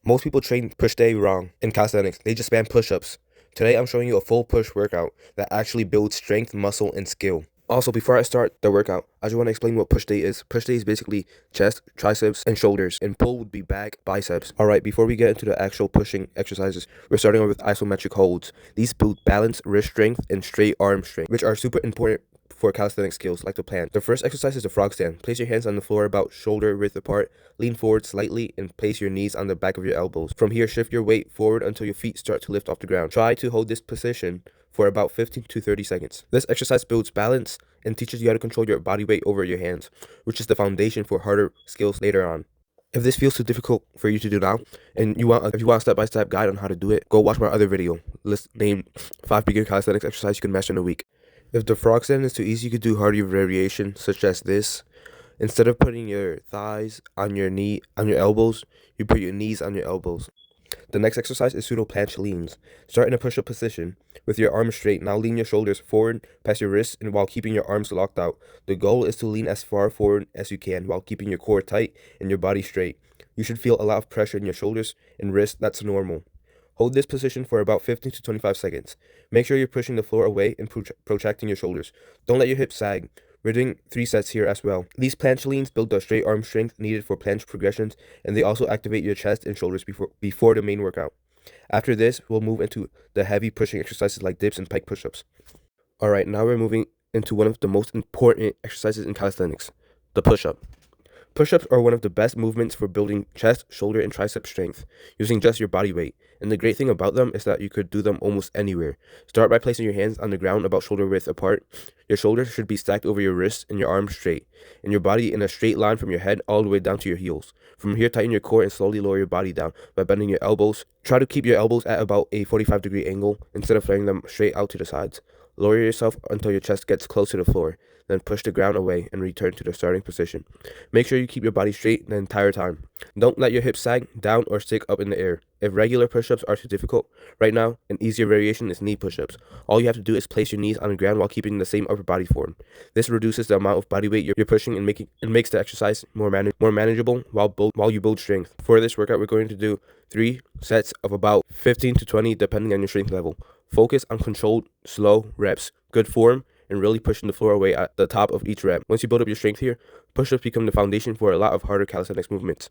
Most people train push day wrong in calisthenics. They just spam push-ups. Today I'm showing you a full push workout that actually builds strength, muscle, and skill. Also, before I start the workout, I just want to explain what push day is. Push day is basically chest, triceps, and shoulders, and pull would be back, biceps. Alright, before we get into the actual pushing exercises, we're starting off with isometric holds. These build balance, wrist strength, and straight arm strength, which are super important for calisthenic skills like the plan. The first exercise is the frog stand. Place your hands on the floor about shoulder width apart, lean forward slightly, and place your knees on the back of your elbows. From here, shift your weight forward until your feet start to lift off the ground. Try to hold this position for about 15 to 30 seconds. This exercise builds balance and teaches you how to control your body weight over your hands, which is the foundation for harder skills later on. If this feels too difficult for you to do now, and if you want a step-by-step guide on how to do it, go watch my other video named 5 beginner calisthenics exercises you can master in a week. If the frog stand is too easy, you could do harder variation such as this. Instead of putting your thighs on your elbows, you put your knees on your elbows. The next exercise is pseudo planche leans. Start in a push-up position with your arms straight. Now lean your shoulders forward past your wrists and while keeping your arms locked out. The goal is to lean as far forward as you can while keeping your core tight and your body straight. You should feel a lot of pressure in your shoulders and wrists. That's normal. Hold this position for about 15 to 25 seconds. Make sure you're pushing the floor away and protracting your shoulders. Don't let your hips sag. We're doing 3 sets here as well. These planche leans build the straight arm strength needed for planche progressions, and they also activate your chest and shoulders before the main workout. After this, we'll move into the heavy pushing exercises like dips and pike push-ups. Alright, now we're moving into one of the most important exercises in calisthenics, the push-up. Push-ups are one of the best movements for building chest, shoulder, and tricep strength, using just your body weight. And the great thing about them is that you could do them almost anywhere. Start by placing your hands on the ground about shoulder width apart. Your shoulders should be stacked over your wrists and your arms straight, and your body in a straight line from your head all the way down to your heels. From here, tighten your core and slowly lower your body down by bending your elbows. Try to keep your elbows at about a 45-degree angle instead of flaring them straight out to the sides. Lower yourself until your chest gets close to the floor, then push the ground away and return to the starting position. Make sure you keep your body straight the entire time. Don't let your hips sag down or stick up in the air. If regular push-ups are too difficult, right now, an easier variation is knee push-ups. All you have to do is place your knees on the ground while keeping the same upper body form. This reduces the amount of body weight you're pushing and makes the exercise more manageable while you build strength. For this workout, we're going to do 3 sets of about 15 to 20 depending on your strength level. Focus on controlled, slow reps, good form, and really pushing the floor away at the top of each rep. Once you build up your strength here, push-ups become the foundation for a lot of harder calisthenics movements.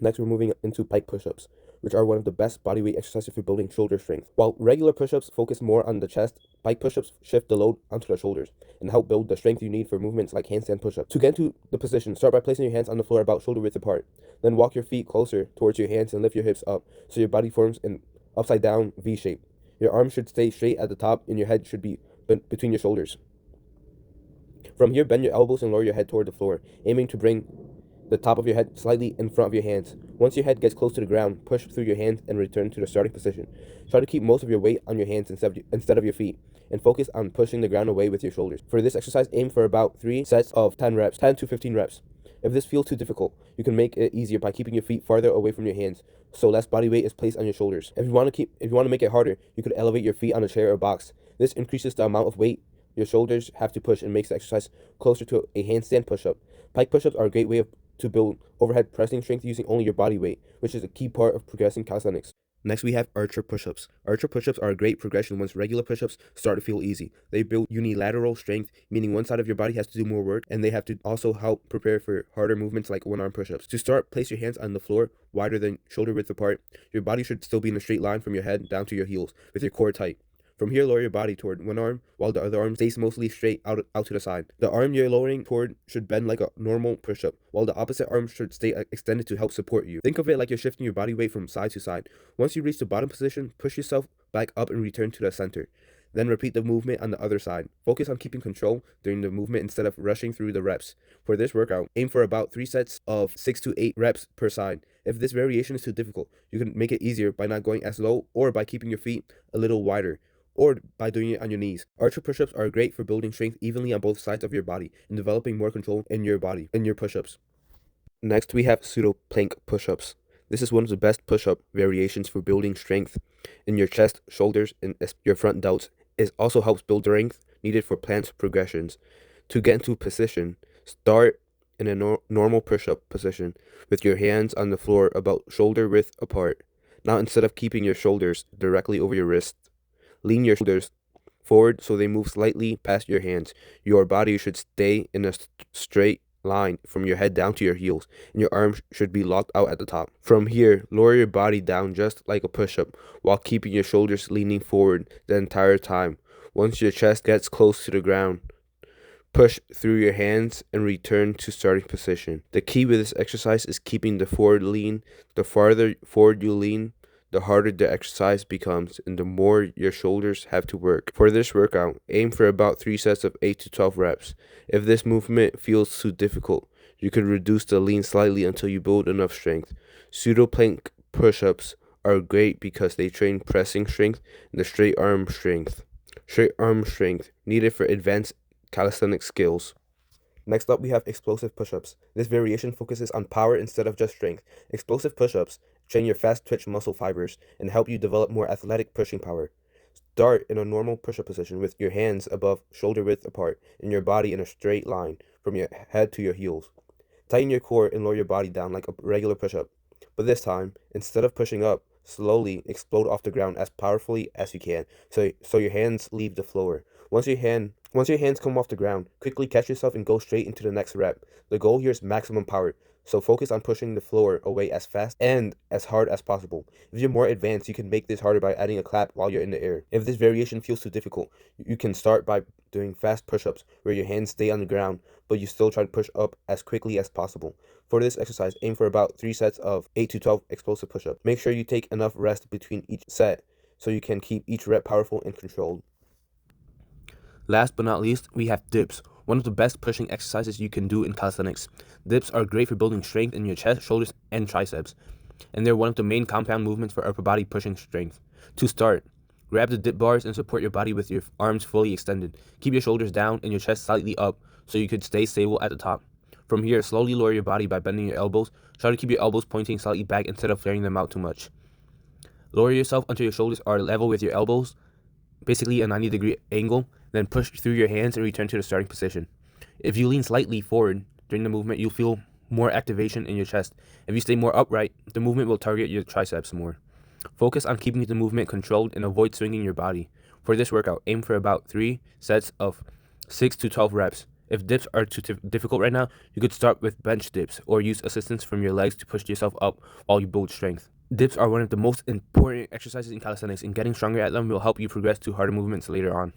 Next, we're moving into pike push-ups, which are one of the best bodyweight exercises for building shoulder strength. While regular push-ups focus more on the chest, pike push-ups shift the load onto the shoulders and help build the strength you need for movements like handstand push-ups. To get into the position, start by placing your hands on the floor about shoulder width apart. Then walk your feet closer towards your hands and lift your hips up so your body forms an upside-down V shape. Your arms should stay straight at the top and your head should be between your shoulders. From here, bend your elbows and lower your head toward the floor, aiming to bring the top of your head slightly in front of your hands. Once your head gets close to the ground, push through your hands and return to the starting position. Try to keep most of your weight on your hands instead of your feet, and focus on pushing the ground away with your shoulders. For this exercise, aim for about 3 sets of 10 to 15 reps. If this feels too difficult, you can make it easier by keeping your feet farther away from your hands, so less body weight is placed on your shoulders. If you want to make it harder, you could elevate your feet on a chair or box. This increases the amount of weight your shoulders have to push and makes the exercise closer to a handstand push-up. Pike push-ups are a great way to build overhead pressing strength using only your body weight, which is a key part of progressing calisthenics. Next, we have archer push-ups. Archer push-ups are a great progression once regular push-ups start to feel easy. They build unilateral strength, meaning one side of your body has to do more work, and they have to also help prepare for harder movements like one-arm push-ups. To start, place your hands on the floor, wider than shoulder width apart. Your body should still be in a straight line from your head down to your heels, with your core tight. From here, lower your body toward one arm, while the other arm stays mostly straight out to the side. The arm you're lowering toward should bend like a normal push-up, while the opposite arm should stay extended to help support you. Think of it like you're shifting your body weight from side to side. Once you reach the bottom position, push yourself back up and return to the center. Then repeat the movement on the other side. Focus on keeping control during the movement instead of rushing through the reps. For this workout, aim for about 3 sets of 6 to 8 reps per side. If this variation is too difficult, you can make it easier by not going as low or by keeping your feet a little wider, or by doing it on your knees. Archer push-ups are great for building strength evenly on both sides of your body and developing more control in your body in your push-ups. Next, we have pseudo plank push-ups. This is one of the best push-up variations for building strength in your chest, shoulders, and your front delts. It also helps build strength needed for planche progressions. To get into position, start in a normal push-up position with your hands on the floor about shoulder width apart. Now, instead of keeping your shoulders directly over your wrist, lean your shoulders forward so they move slightly past your hands. Your body should stay in a straight line from your head down to your heels, and your arms should be locked out at the top. From here, lower your body down just like a push-up while keeping your shoulders leaning forward the entire time. Once your chest gets close to the ground, push through your hands and return to starting position. The key with this exercise is keeping the forward lean. The farther forward you lean, the harder the exercise becomes and the more your shoulders have to work. For this workout, aim for about 3 sets of 8 to 12 reps. If this movement feels too difficult, you could reduce the lean slightly until you build enough strength. Pseudo plank push-ups are great because they train pressing strength and the straight arm strength. Straight arm strength needed for advanced calisthenics skills. Next up, we have explosive push-ups. This variation focuses on power instead of just strength. Explosive push-ups train your fast-twitch muscle fibers and help you develop more athletic pushing power. Start in a normal push-up position with your hands above shoulder width apart and your body in a straight line from your head to your heels. Tighten your core and lower your body down like a regular push-up. But this time, instead of pushing up, slowly explode off the ground as powerfully as you can, so your hands leave the floor. Once your hands come off the ground, quickly catch yourself and go straight into the next rep. The goal here is maximum power, so focus on pushing the floor away as fast and as hard as possible. If you're more advanced, you can make this harder by adding a clap while you're in the air. If this variation feels too difficult, you can start by doing fast push-ups where your hands stay on the ground, but you still try to push up as quickly as possible. For this exercise, aim for about 3 sets of 8 to 12 explosive push-ups. Make sure you take enough rest between each set so you can keep each rep powerful and controlled. Last but not least, we have dips, one of the best pushing exercises you can do in calisthenics. Dips are great for building strength in your chest, shoulders, and triceps, and they're one of the main compound movements for upper body pushing strength. To start, grab the dip bars and support your body with your arms fully extended. Keep your shoulders down and your chest slightly up so you could stay stable at the top. From here, slowly lower your body by bending your elbows. Try to keep your elbows pointing slightly back instead of flaring them out too much. Lower yourself until your shoulders are level with your elbows, basically a 90-degree angle, then push through your hands and return to the starting position. If you lean slightly forward during the movement, you'll feel more activation in your chest. If you stay more upright, the movement will target your triceps more. Focus on keeping the movement controlled and avoid swinging your body. For this workout, aim for about 3 sets of 6 to 12 reps. If dips are too difficult right now, you could start with bench dips or use assistance from your legs to push yourself up while you build strength. Dips are one of the most important exercises in calisthenics, and getting stronger at them will help you progress to harder movements later on.